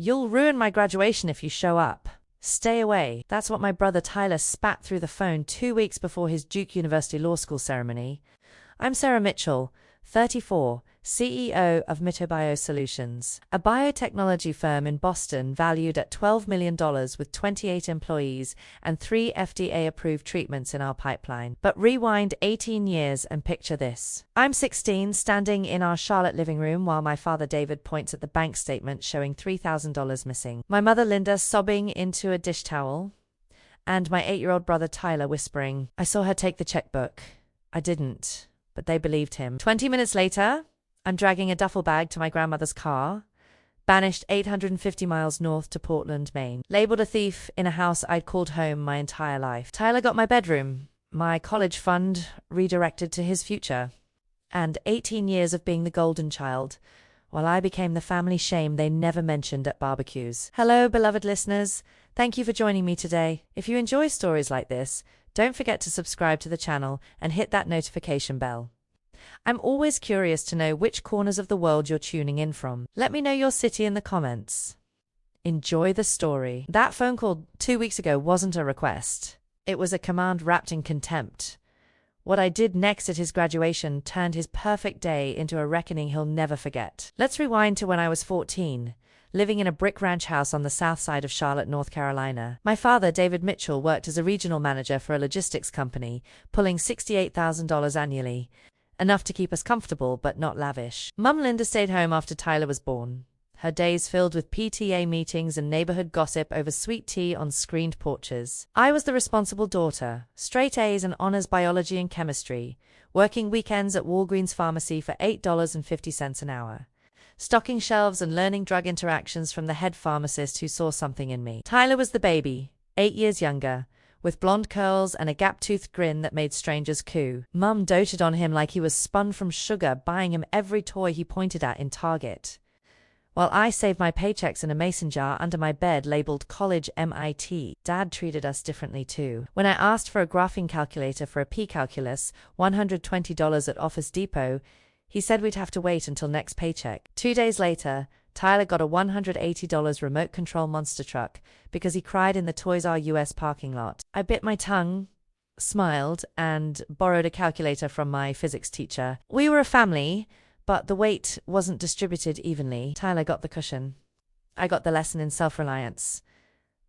You'll ruin my graduation if you show up. Stay away. That's what my brother Tyler spat through the phone 2 weeks before his Duke University Law School ceremony. I'm Sarah Mitchell, 34, CEO of MitoBio Solutions, a biotechnology firm in Boston valued at $12 million with 28 employees and 3 FDA-approved treatments in our pipeline. But rewind 18 years and picture this. I'm 16, standing in our Charlotte living room while my father David points at the bank statement showing $3,000 missing. My mother Linda sobbing into a dish towel, and my 8-year-old brother Tyler whispering, "I saw her take the checkbook." I didn't, but they believed him. 20 minutes later, I'm dragging a duffel bag to my grandmother's car, banished 850 miles north to Portland, Maine, labeled a thief in a house I'd called home my entire life. Tyler got my bedroom, my college fund redirected to his future, and 18 years of being the golden child, while I became the family shame they never mentioned at barbecues. Hello, beloved listeners. Thank you for joining me today. If you enjoy stories like this, don't forget to subscribe to the channel and hit that notification bell. I'm always curious to know which corners of the world you're tuning in from. Let me know your city in the comments. Enjoy the story. That phone call 2 weeks ago wasn't a request. It was a command wrapped in contempt. What I did next at his graduation turned his perfect day into a reckoning he'll never forget. Let's rewind to when I was 14, living in a brick ranch house on the south side of Charlotte, North Carolina. My father, David Mitchell, worked as a regional manager for a logistics company, pulling $68,000 annually. Enough to keep us comfortable, but not lavish. Mum Linda stayed home after Tyler was born, her days filled with PTA meetings and neighborhood gossip over sweet tea on screened porches. I was the responsible daughter, straight A's and honors biology and chemistry, working weekends at Walgreens Pharmacy for $8.50 an hour, stocking shelves and learning drug interactions from the head pharmacist who saw something in me. Tyler was the baby, 8 years younger, with blonde curls and a gap-toothed grin that made strangers coo. Mum doted on him like he was spun from sugar, buying him every toy he pointed at in Target, while I saved my paychecks in a mason jar under my bed labeled College MIT. Dad treated us differently too. When I asked for a graphing calculator for a P-calculus, $120 at Office Depot, he said we'd have to wait until next paycheck. 2 days later, Tyler got a $180 remote control monster truck because he cried in the Toys R Us parking lot. I bit my tongue, smiled, and borrowed a calculator from my physics teacher. We were a family, but the weight wasn't distributed evenly. Tyler got the cushion. I got the lesson in self-reliance.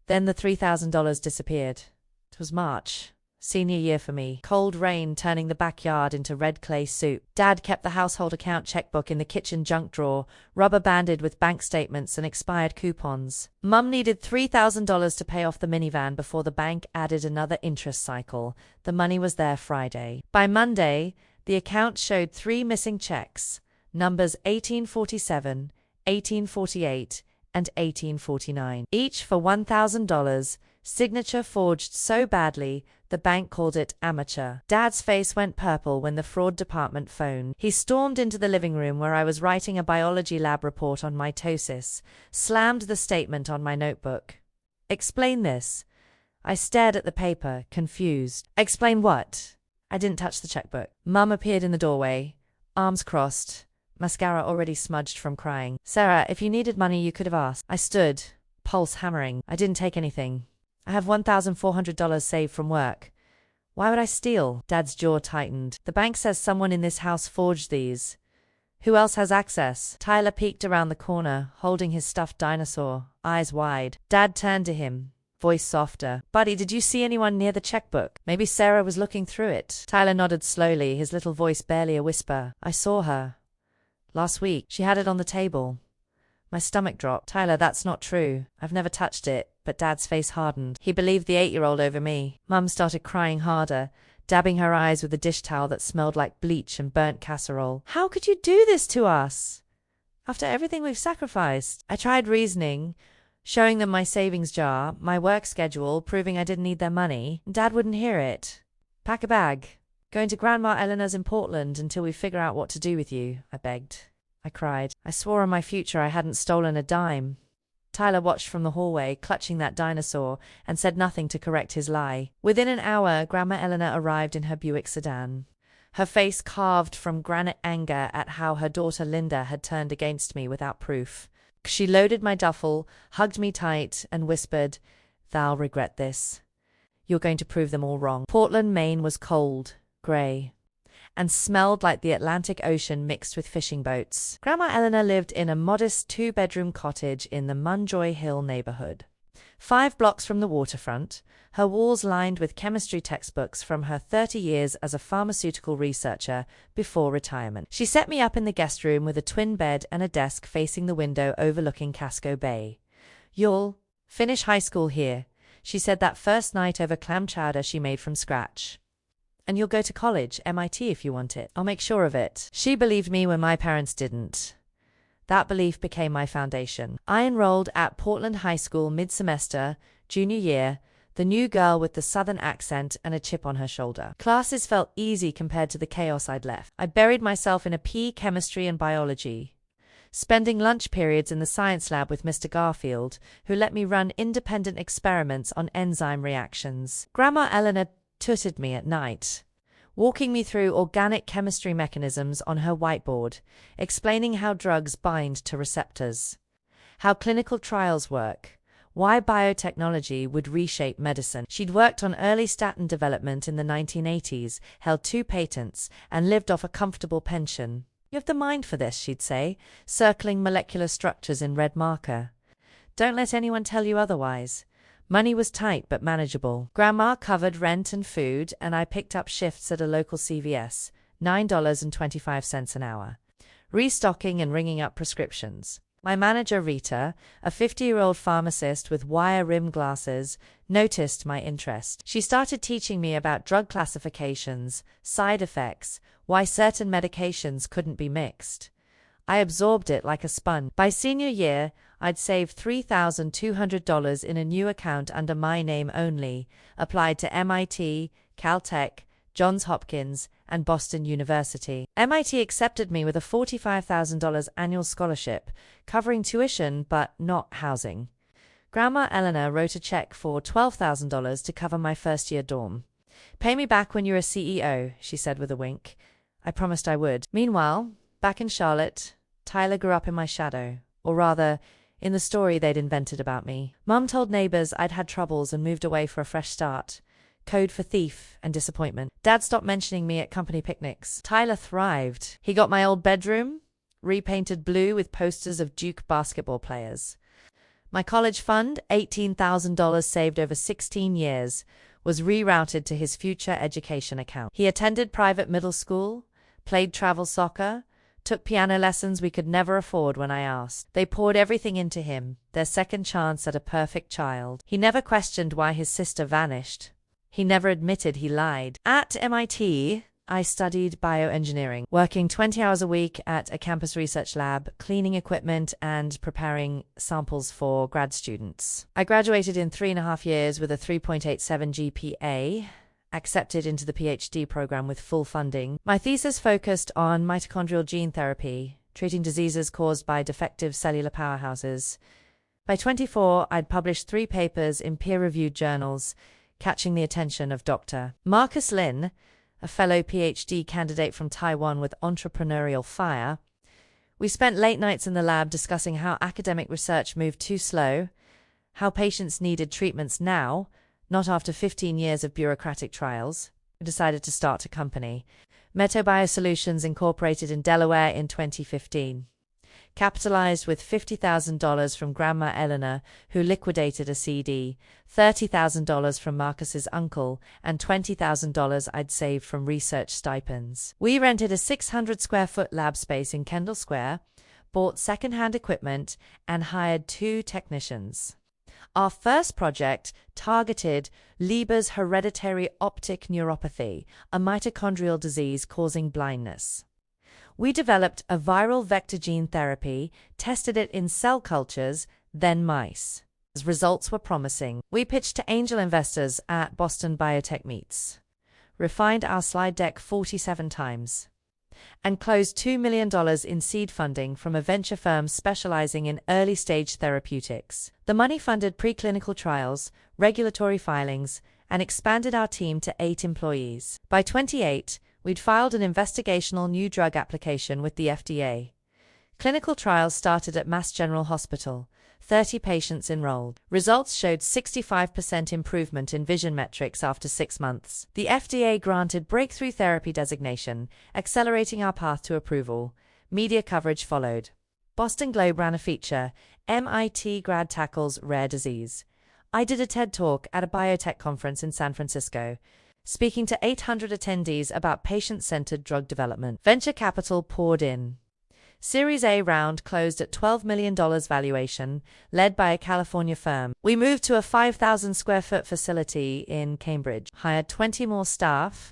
Then the $3,000 disappeared. It was March. Senior year for me. Cold rain turning the backyard into red clay soup. Dad kept the household account checkbook in the kitchen junk drawer, rubber banded with bank statements and expired coupons. Mum needed $3,000 to pay off the minivan before the bank added another interest cycle. The money was there Friday. By Monday, the account showed 3 missing checks, numbers 1847, 1848, and 1849, each for $1,000, signature forged so badly the bank called it amateur. Dad's face went purple when the fraud department phoned. He stormed into the living room where I was writing a biology lab report on mitosis, slammed the statement on my notebook. "Explain this." I stared at the paper, confused. "Explain what?" I didn't touch the checkbook. Mum appeared in the doorway, arms crossed, mascara already smudged from crying. "Sarah, if you needed money, you could have asked." I stood, pulse hammering. "I didn't take anything. I have $1,400 saved from work. Why would I steal?" Dad's jaw tightened. "The bank says someone in this house forged these. Who else has access?" Tyler peeked around the corner, holding his stuffed dinosaur, eyes wide. Dad turned to him, voice softer. "Buddy, did you see anyone near the checkbook? Maybe Sarah was looking through it." Tyler nodded slowly, his little voice barely a whisper. "I saw her. Last week. She had it on the table." My stomach dropped. "Tyler, that's not true. I've never touched it." But Dad's face hardened. He believed the 8-year-old over me. Mum started crying harder, dabbing her eyes with a dish towel that smelled like bleach and burnt casserole. "How could you do this to us? After everything we've sacrificed?" I tried reasoning, showing them my savings jar, my work schedule, proving I didn't need their money. Dad wouldn't hear it. "Pack a bag. Going to Grandma Eleanor's in Portland until we figure out what to do with you," I begged. I cried. I swore on my future I hadn't stolen a dime. Tyler watched from the hallway, clutching that dinosaur, and said nothing to correct his lie. Within an hour, Grandma Eleanor arrived in her Buick sedan, her face carved from granite anger at how her daughter Linda had turned against me without proof. She loaded my duffel, hugged me tight, and whispered, "Thou'll regret this. You're going to prove them all wrong." Portland, Maine was cold, grey, and smelled like the Atlantic Ocean mixed with fishing boats. Grandma Eleanor lived in a modest 2-bedroom cottage in the Munjoy Hill neighborhood, 5 blocks from the waterfront, her walls lined with chemistry textbooks from her 30 years as a pharmaceutical researcher before retirement. She set me up in the guest room with a twin bed and a desk facing the window overlooking Casco Bay. "You'll finish high school here," she said that first night over clam chowder she made from scratch. "And you'll go to college, MIT, if you want it. I'll make sure of it." She believed me when my parents didn't. That belief became my foundation. I enrolled at Portland High School mid-semester, junior year, the new girl with the southern accent and a chip on her shoulder. Classes felt easy compared to the chaos I'd left. I buried myself in a PE, chemistry, and biology, spending lunch periods in the science lab with Mr. Garfield, who let me run independent experiments on enzyme reactions. Grandma Eleanor tutored me at night, walking me through organic chemistry mechanisms on her whiteboard, explaining how drugs bind to receptors, how clinical trials work, why biotechnology would reshape medicine. She'd worked on early statin development in the 1980s, held 2 patents, and lived off a comfortable pension. "You have the mind for this," she'd say, circling molecular structures in red marker. "Don't let anyone tell you otherwise." Money was tight but manageable. Grandma covered rent and food, and I picked up shifts at a local CVS, $9.25 an hour, restocking and ringing up prescriptions. My manager, Rita, a 50-year-old pharmacist with wire-rimmed glasses, noticed my interest. She started teaching me about drug classifications, side effects, why certain medications couldn't be mixed. I absorbed it like a sponge. By senior year, I'd saved $3,200 in a new account under my name only, applied to MIT, Caltech, Johns Hopkins, and Boston University. MIT accepted me with a $45,000 annual scholarship, covering tuition but not housing. Grandma Eleanor wrote a check for $12,000 to cover my first-year dorm. "Pay me back when you're a CEO," she said with a wink. I promised I would. Meanwhile, back in Charlotte, Tyler grew up in my shadow, or rather, in the story they'd invented about me. Mum told neighbors I'd had troubles and moved away for a fresh start. Code for thief and disappointment. Dad stopped mentioning me at company picnics. Tyler thrived. He got my old bedroom repainted blue with posters of Duke basketball players. My college fund, $18,000 saved over 16 years, was rerouted to his future education account. He attended private middle school, played travel soccer, took piano lessons we could never afford when I asked. They poured everything into him, their second chance at a perfect child. He never questioned why his sister vanished. He never admitted he lied. At MIT, I studied bioengineering, working 20 hours a week at a campus research lab, cleaning equipment and preparing samples for grad students. I graduated in 3.5 years with a 3.87 GPA, accepted into the PhD program with full funding. My thesis focused on mitochondrial gene therapy, treating diseases caused by defective cellular powerhouses. By 24, I'd published 3 papers in peer-reviewed journals, catching the attention of Dr. Marcus Lin, a fellow PhD candidate from Taiwan with entrepreneurial fire. We spent late nights in the lab discussing how academic research moved too slow, how patients needed treatments now, not after 15 years of bureaucratic trials. We decided to start a company, Meto Biosolutions Incorporated in Delaware in 2015. Capitalized with $50,000 from Grandma Eleanor, who liquidated a CD, $30,000 from Marcus's uncle, and $20,000 I'd saved from research stipends. We rented a 600-square-foot lab space in Kendall Square, bought second-hand equipment, and hired 2 technicians. Our first project targeted Leber's hereditary optic neuropathy, a mitochondrial disease causing blindness. We developed a viral vector gene therapy, tested it in cell cultures, then mice. Results were promising. We pitched to angel investors at Boston Biotech Meets, refined our slide deck 47 times, and closed $2 million in seed funding from a venture firm specializing in early-stage therapeutics. The money funded preclinical trials, regulatory filings, and expanded our team to 8 employees. By 28, we'd filed an investigational new drug application with the FDA, Clinical trials started at Mass General Hospital. 30 patients enrolled. Results showed 65% improvement in vision metrics after 6 months. The FDA granted breakthrough therapy designation, accelerating our path to approval. Media coverage followed. Boston Globe ran a feature, MIT grad tackles rare disease. I did a TED Talk at a biotech conference in San Francisco, speaking to 800 attendees about patient-centered drug development. Venture capital poured in. Series A round closed at $12 million valuation, led by a California firm. We moved to a 5,000 square foot facility in Cambridge, hired 20 more staff,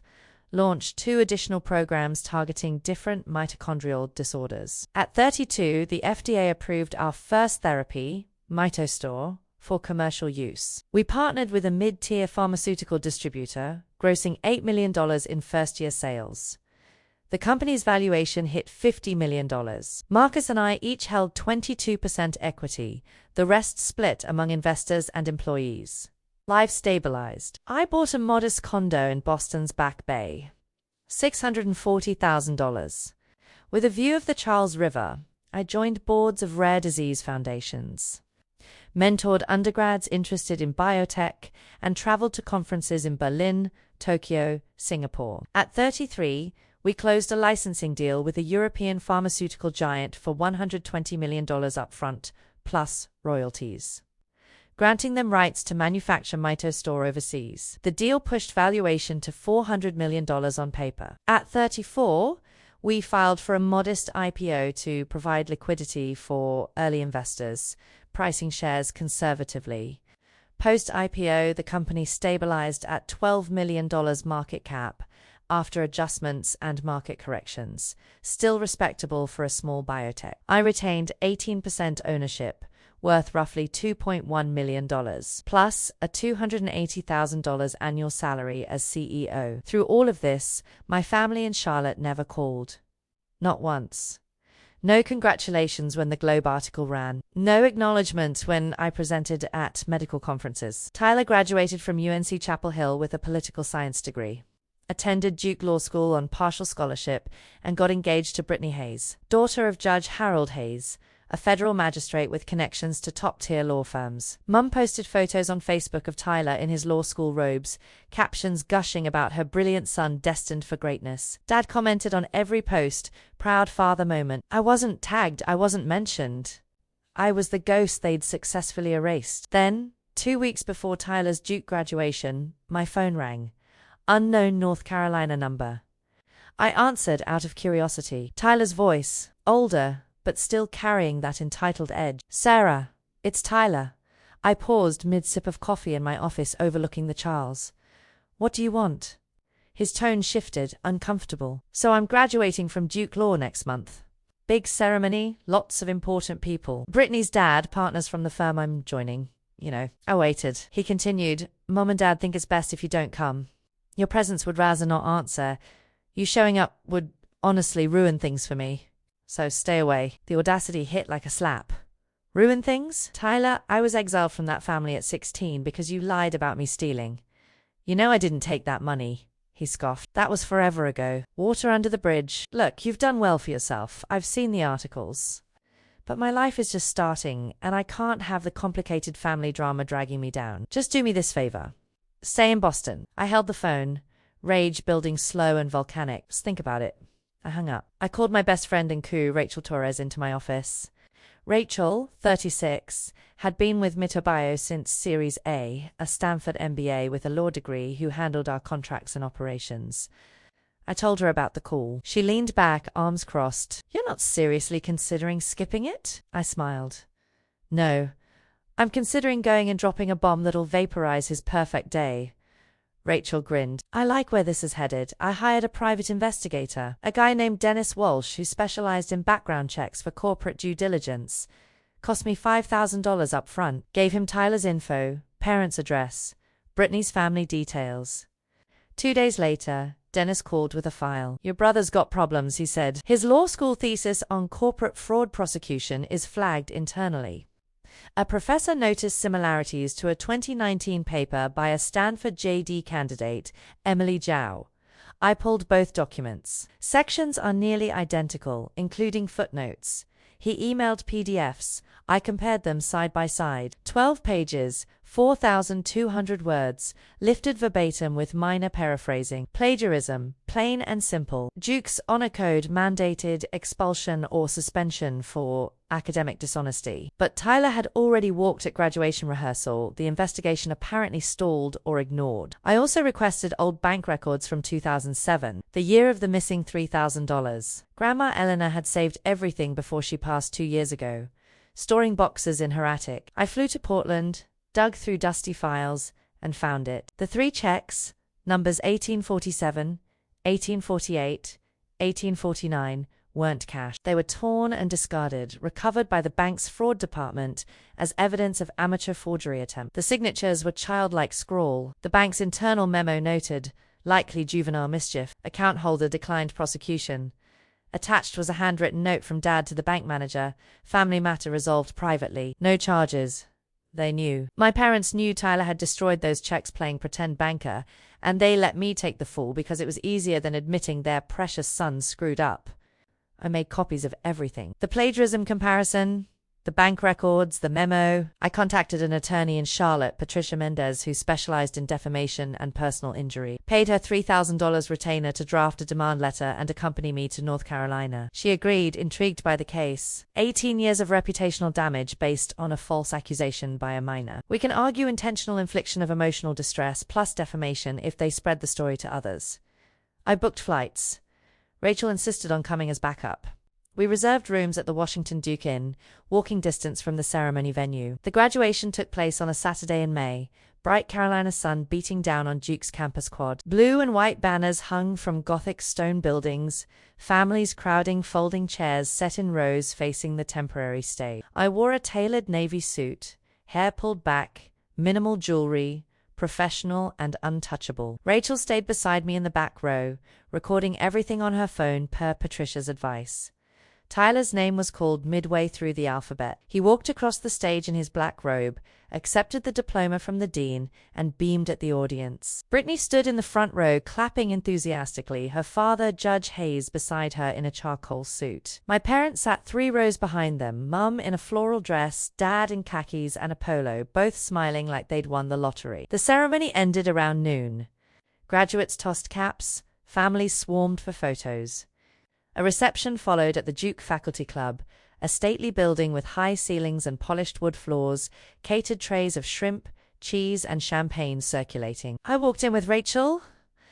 launched 2 additional programs targeting different mitochondrial disorders. At 32, the FDA approved our first therapy, MitoStore, for commercial use. We partnered with a mid-tier pharmaceutical distributor, grossing $8 million in first-year sales. The company's valuation hit $50 million. Marcus and I each held 22% equity, the rest split among investors and employees. Life stabilized. I bought a modest condo in Boston's Back Bay. $640,000. With a view of the Charles River, I joined boards of rare disease foundations, mentored undergrads interested in biotech, and traveled to conferences in Berlin, Tokyo, Singapore. At 33, we closed a licensing deal with a European pharmaceutical giant for $120 million upfront, plus royalties, granting them rights to manufacture MitoStore overseas. The deal pushed valuation to $400 million on paper. At 34, we filed for a modest IPO to provide liquidity for early investors, pricing shares conservatively. Post-IPO, the company stabilized at $12 million market cap, after adjustments and market corrections, still respectable for a small biotech. I retained 18% ownership, worth roughly $2.1 million, plus a $280,000 annual salary as CEO. Through all of this, my family in Charlotte never called. Not once. No congratulations when the Globe article ran. No acknowledgement when I presented at medical conferences. Tyler graduated from UNC Chapel Hill with a political science degree, attended Duke Law School on partial scholarship, and got engaged to Brittany Hayes, daughter of Judge Harold Hayes, a federal magistrate with connections to top-tier law firms. Mum posted photos on Facebook of Tyler in his law school robes, captions gushing about her brilliant son destined for greatness. Dad commented on every post, proud father moment. I wasn't tagged, I wasn't mentioned. I was the ghost they'd successfully erased. Then, 2 weeks before Tyler's Duke graduation, my phone rang. Unknown North Carolina number. I answered out of curiosity. Tyler's voice, older, but still carrying that entitled edge. Sarah, it's Tyler. I paused mid-sip of coffee in my office overlooking the Charles. What do you want? His tone shifted, uncomfortable. So I'm graduating from Duke Law next month. Big ceremony, lots of important people. Brittany's dad, partners from the firm I'm joining. You know. I waited. He continued, Mom and Dad think it's best if you don't come. Your presence would rather not answer. You showing up would honestly ruin things for me. So stay away. The audacity hit like a slap. Ruin things? Tyler, I was exiled from that family at 16 because you lied about me stealing. You know I didn't take that money, he scoffed. That was forever ago. Water under the bridge. Look, you've done well for yourself. I've seen the articles. But my life is just starting, and I can't have the complicated family drama dragging me down. Just do me this favor. Stay in Boston. I held the phone, rage building slow and volcanic. Just think about it. I hung up. I called my best friend in coup, Rachel Torres, into my office. Rachel, 36, had been with MitoBio since Series A, a Stanford MBA with a law degree who handled our contracts and operations. I told her about the call. She leaned back, arms crossed. You're not seriously considering skipping it? I smiled. No. I'm considering going and dropping a bomb that'll vaporize his perfect day. Rachel grinned. I like where this is headed. I hired a private investigator, a guy named Dennis Walsh who specialized in background checks for corporate due diligence. Cost me $5,000 up front. Gave him Tyler's info, parents' address, Brittany's family details. 2 days later, Dennis called with a file. Your brother's got problems, he said. His law school thesis on corporate fraud prosecution is flagged internally. A professor noticed similarities to a 2019 paper by a Stanford JD candidate, Emily Zhao. I pulled both documents. Sections are nearly identical, including footnotes. He emailed PDFs. I compared them side by side. 12 pages, 4,200 words, lifted verbatim with minor paraphrasing. Plagiarism, plain and simple. Duke's honor code mandated expulsion or suspension for academic dishonesty. But Tyler had already walked at graduation rehearsal. The investigation apparently stalled or ignored. I also requested old bank records from 2007, the year of the missing $3,000. Grandma Eleanor had saved everything before she passed 2 years ago, storing boxes in her attic. I flew to Portland, dug through dusty files, and found it. The 3 checks, numbers 1847, 1848, 1849, weren't cashed. They were torn and discarded, recovered by the bank's fraud department as evidence of amateur forgery attempt. The signatures were childlike scrawl. The bank's internal memo noted, likely juvenile mischief. Account holder declined prosecution. Attached was a handwritten note from Dad to the bank manager. Family matter resolved privately. No charges. They knew. My parents knew Tyler had destroyed those checks playing pretend banker, and they let me take the fall because it was easier than admitting their precious son screwed up. I made copies of everything. The plagiarism comparison, the bank records, the memo. I contacted an attorney in Charlotte, Patricia Mendez, who specialized in defamation and personal injury. Paid her $3,000 retainer to draft a demand letter and accompany me to North Carolina. She agreed, intrigued by the case. 18 years of reputational damage based on a false accusation by a minor. We can argue intentional infliction of emotional distress plus defamation if they spread the story to others. I booked flights. Rachel insisted on coming as backup. We reserved rooms at the Washington Duke Inn, walking distance from the ceremony venue. The graduation took place on a Saturday in May, bright Carolina sun beating down on Duke's campus quad. Blue and white banners hung from Gothic stone buildings, families crowding folding chairs set in rows facing the temporary stage. I wore a tailored navy suit, hair pulled back, minimal jewelry, professional and untouchable. Rachel stayed beside me in the back row, recording everything on her phone per Patricia's advice. Tyler's name was called midway through the alphabet. He walked across the stage in his black robe, accepted the diploma from the dean, and beamed at the audience. Brittany stood in the front row, clapping enthusiastically, her father, Judge Hayes, beside her in a charcoal suit. My parents sat 3 rows behind them, Mum in a floral dress, Dad in khakis and a polo, both smiling like they'd won the lottery. The ceremony ended around noon. Graduates tossed caps, families swarmed for photos. A reception followed at the Duke Faculty Club, a stately building with high ceilings and polished wood floors, catered trays of shrimp, cheese, and champagne circulating. I walked in with Rachel,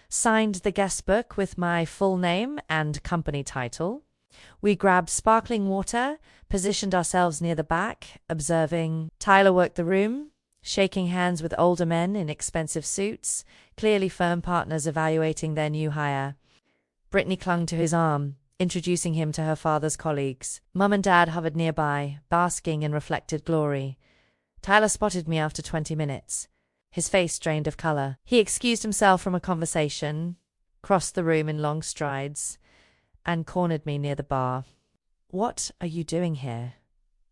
signed the guest book with my full name and company title. We grabbed sparkling water, positioned ourselves near the back, observing. Tyler worked the room, shaking hands with older men in expensive suits, clearly firm partners evaluating their new hire. Brittany clung to his arm, introducing him to her father's colleagues. Mum and Dad hovered nearby, basking in reflected glory. Tyler spotted me after 20 minutes, his face drained of color. He excused himself from a conversation, crossed the room in long strides, and cornered me near the bar. "What are you doing here?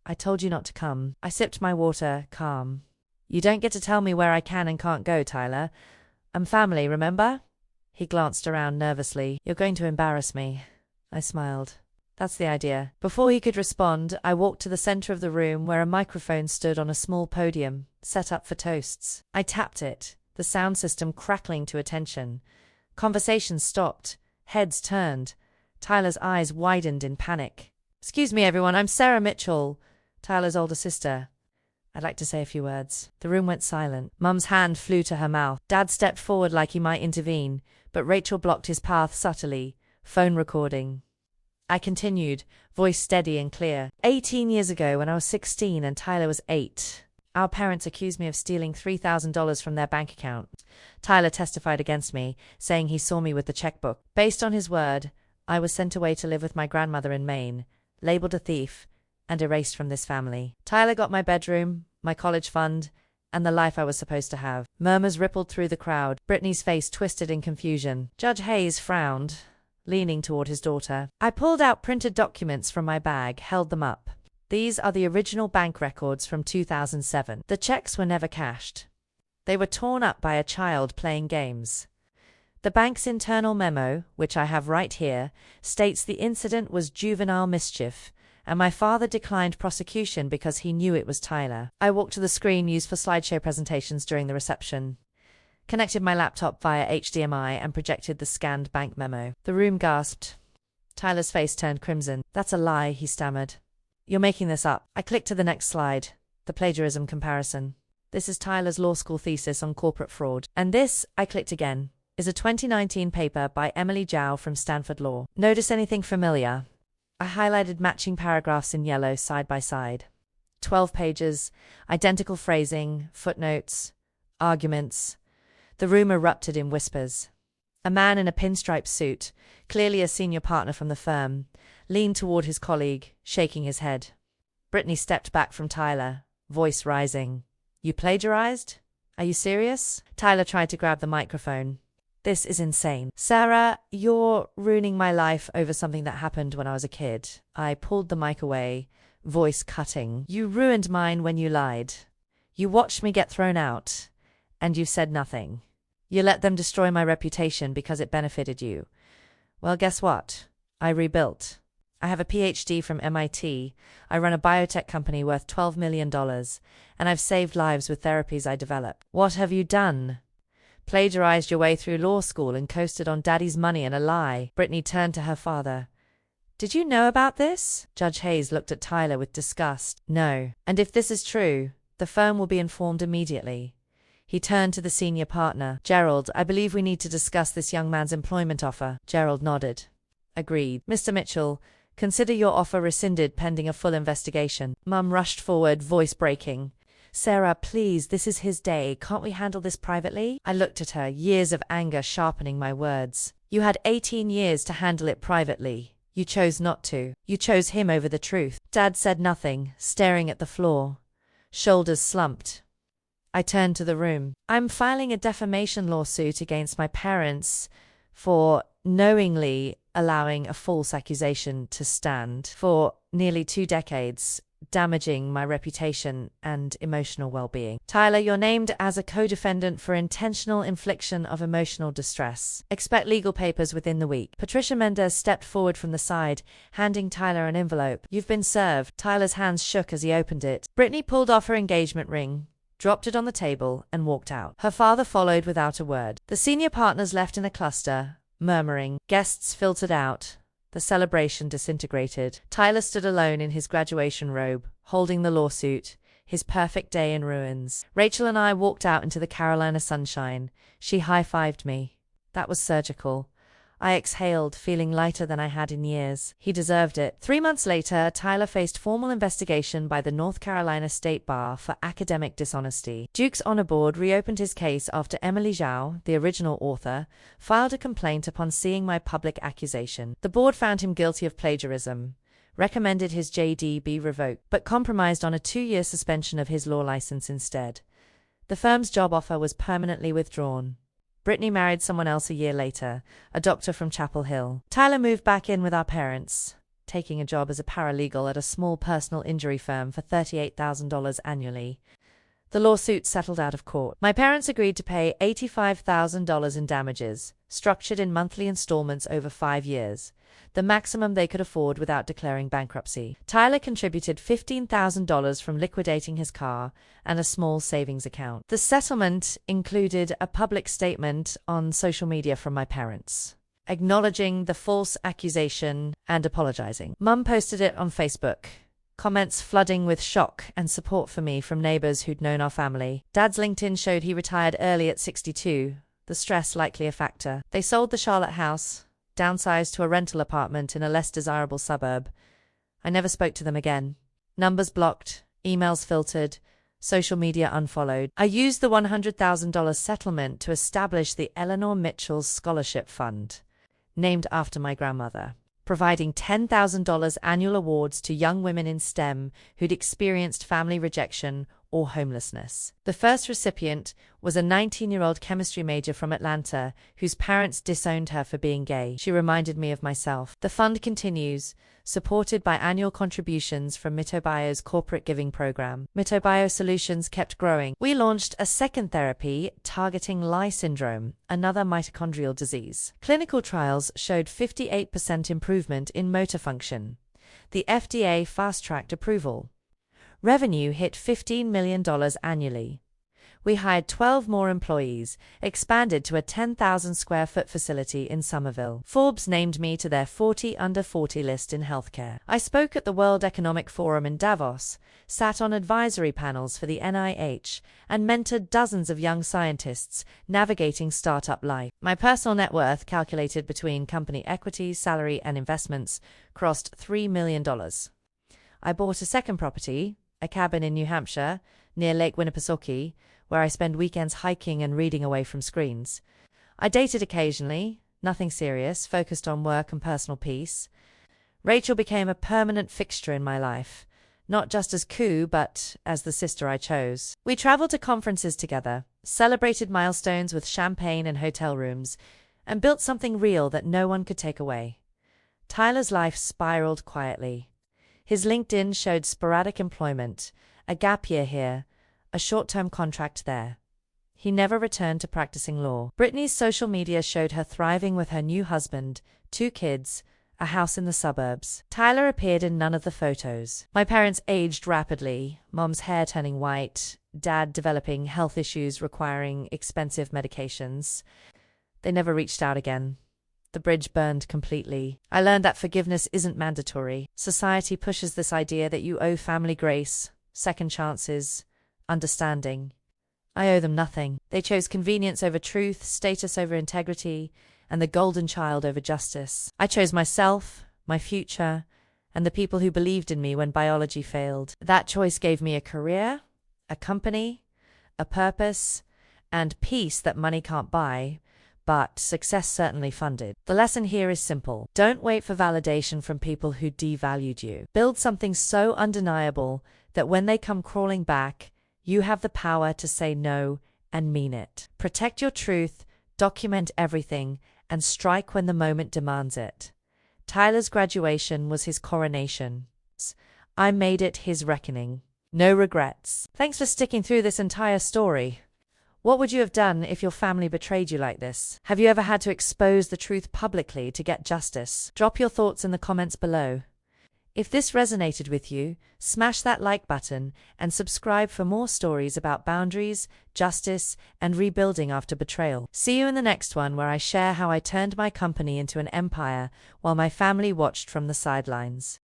I told you not to come." I sipped my water, calm. "You don't get to tell me where I can and can't go, Tyler. I'm family, remember?" He glanced around nervously. "You're going to embarrass me." I smiled. "That's the idea." Before he could respond, I walked to the center of the room where a microphone stood on a small podium, set up for toasts. I tapped it, the sound system crackling to attention. Conversation stopped. Heads turned. Tyler's eyes widened in panic. "Excuse me, everyone, I'm Sarah Mitchell, Tyler's older sister. I'd like to say a few words." The room went silent. Mum's hand flew to her mouth. Dad stepped forward like he might intervene, but Rachel blocked his path subtly. Phone recording. I continued, voice steady and clear. 18 years ago, when I was 16 and Tyler was 8, our parents accused me of stealing $3,000 from their bank account. Tyler testified against me, saying he saw me with the checkbook. Based on his word, I was sent away to live with my grandmother in Maine, labeled a thief, and erased from this family. Tyler got my bedroom, my college fund, and the life I was supposed to have. Murmurs rippled through the crowd. Brittany's face twisted in confusion. Judge Hayes frowned, leaning toward his daughter. I pulled out printed documents from my bag, held them up. "These are the original bank records from 2007. The checks were never cashed. They were torn up by a child playing games. The bank's internal memo, which I have right here, states the incident was juvenile mischief, and my father declined prosecution because he knew it was Tyler. I walked to the screen used for slideshow presentations during the reception, connected my laptop via HDMI, and projected the scanned bank memo. The room gasped. Tyler's face turned crimson. "That's a lie," he stammered. "You're making this up." I clicked to the next slide, the plagiarism comparison. "This is Tyler's law school thesis on corporate fraud. And this," I clicked again, "is a 2019 paper by Emily Zhao from Stanford Law. Notice anything familiar?" I highlighted matching paragraphs in yellow side by side. 12 pages, identical phrasing, footnotes, arguments. The room erupted in whispers. A man in a pinstripe suit, clearly a senior partner from the firm, leaned toward his colleague, shaking his head. Brittany stepped back from Tyler, voice rising. "You plagiarized? Are you serious?" Tyler tried to grab the microphone. "This is insane. Sarah, you're ruining my life over something that happened when I was a kid." I pulled the mic away, voice cutting. "You ruined mine when you lied. You watched me get thrown out, and you said nothing. You let them destroy my reputation because it benefited you. Well, guess what? I rebuilt. I have a PhD from MIT. I run a biotech company worth $12 million, and I've saved lives with therapies I developed. What have you done? Plagiarized your way through law school and coasted on daddy's money and a lie." Brittany turned to her father. "Did you know about this?" Judge Hayes looked at Tyler with disgust. "No. And if this is true, the firm will be informed immediately." He turned to the senior partner. "Gerald, I believe we need to discuss this young man's employment offer." Gerald nodded. "Agreed. Mr. Mitchell, consider your offer rescinded pending a full investigation." Mum rushed forward, voice breaking. "Sarah, please, this is his day. Can't we handle this privately?" I looked at her, years of anger sharpening my words. "You had 18 years to handle it privately. You chose not to. You chose him over the truth." Dad said nothing, staring at the floor, shoulders slumped. I turned to the room. "I'm filing a defamation lawsuit against my parents for knowingly allowing a false accusation to stand for nearly 2 decades, damaging my reputation and emotional well-being. Tyler, you're named as a co-defendant for intentional infliction of emotional distress. Expect legal papers within the week." Patricia Mendez stepped forward from the side, handing Tyler an envelope. "You've been served." Tyler's hands shook as he opened it. Brittany pulled off her engagement ring, dropped it on the table, and walked out. Her father followed without a word. The senior partners left in a cluster, murmuring. Guests filtered out. The celebration disintegrated. Tyler stood alone in his graduation robe, holding the lawsuit, his perfect day in ruins. Rachel and I walked out into the Carolina sunshine. She high-fived me. That was surgical. I exhaled, feeling lighter than I had in years. He deserved it. 3 months later, Tyler faced formal investigation by the North Carolina State Bar for academic dishonesty. Duke's Honor Board reopened his case after Emily Zhao, the original author, filed a complaint upon seeing my public accusation. The board found him guilty of plagiarism, recommended his JD be revoked, but compromised on a 2-year suspension of his law license instead. The firm's job offer was permanently withdrawn. Brittany married someone else a year later, a doctor from Chapel Hill. Tyler moved back in with our parents, taking a job as a paralegal at a small personal injury firm for $38,000 annually. The lawsuit settled out of court. My parents agreed to pay $85,000 in damages, structured in monthly installments over 5 years, the maximum they could afford without declaring bankruptcy. Tyler contributed $15,000 from liquidating his car and a small savings account. The settlement included a public statement on social media from my parents, acknowledging the false accusation and apologizing. Mum posted it on Facebook, comments flooding with shock and support for me from neighbors who'd known our family. Dad's LinkedIn showed he retired early at 62, the stress likely a factor. They sold the Charlotte house, downsized to a rental apartment in a less desirable suburb. I never spoke to them again. Numbers blocked, emails filtered, social media unfollowed. I used the $100,000 settlement to establish the Eleanor Mitchell Scholarship Fund, named after my grandmother, providing $10,000 annual awards to young women in STEM who'd experienced family rejection or homelessness. The first recipient was a 19-year-old chemistry major from Atlanta whose parents disowned her for being gay. She reminded me of myself. The fund continues, supported by annual contributions from Mitobio's corporate giving program. Mitobio Solutions kept growing. We launched a second therapy targeting Lie syndrome, another mitochondrial disease. Clinical trials showed 58% improvement in motor function. the FDA fast-tracked approval. Revenue hit $15 million annually. We hired 12 more employees, expanded to a 10,000 square foot facility in Somerville. Forbes named me to their 40 under 40 list in healthcare. I spoke at the World Economic Forum in Davos, sat on advisory panels for the NIH, and mentored dozens of young scientists navigating startup life. My personal net worth, calculated between company equity, salary, and investments, crossed $3 million. I bought a second property, a cabin in New Hampshire, near Lake Winnipesaukee, where I spend weekends hiking and reading away from screens. I dated occasionally, nothing serious, focused on work and personal peace. Rachel became a permanent fixture in my life, not just as Koo, but as the sister I chose. We traveled to conferences together, celebrated milestones with champagne and hotel rooms, and built something real that no one could take away. Tyler's life spiraled quietly. His LinkedIn showed sporadic employment, a gap year here, a short-term contract there. He never returned to practicing law. Brittany's social media showed her thriving with her new husband, 2 kids, a house in the suburbs. Tyler appeared in none of the photos. My parents aged rapidly, mom's hair turning white, dad developing health issues requiring expensive medications. They never reached out again. The bridge burned completely. I learned that forgiveness isn't mandatory. Society pushes this idea that you owe family grace, second chances, understanding. I owe them nothing. They chose convenience over truth, status over integrity, and the golden child over justice. I chose myself, my future, and the people who believed in me when biology failed. That choice gave me a career, a company, a purpose, and peace that money can't buy, but success certainly funded. The lesson here is simple. Don't wait for validation from people who devalued you. Build something so undeniable that when they come crawling back, you have the power to say no and mean it. Protect your truth, document everything, and strike when the moment demands it. Tyler's graduation was his coronation. I made it his reckoning. No regrets. Thanks for sticking through this entire story. What would you have done if your family betrayed you like this? Have you ever had to expose the truth publicly to get justice? Drop your thoughts in the comments below. If this resonated with you, smash that like button and subscribe for more stories about boundaries, justice, and rebuilding after betrayal. See you in the next one, where I share how I turned my company into an empire while my family watched from the sidelines.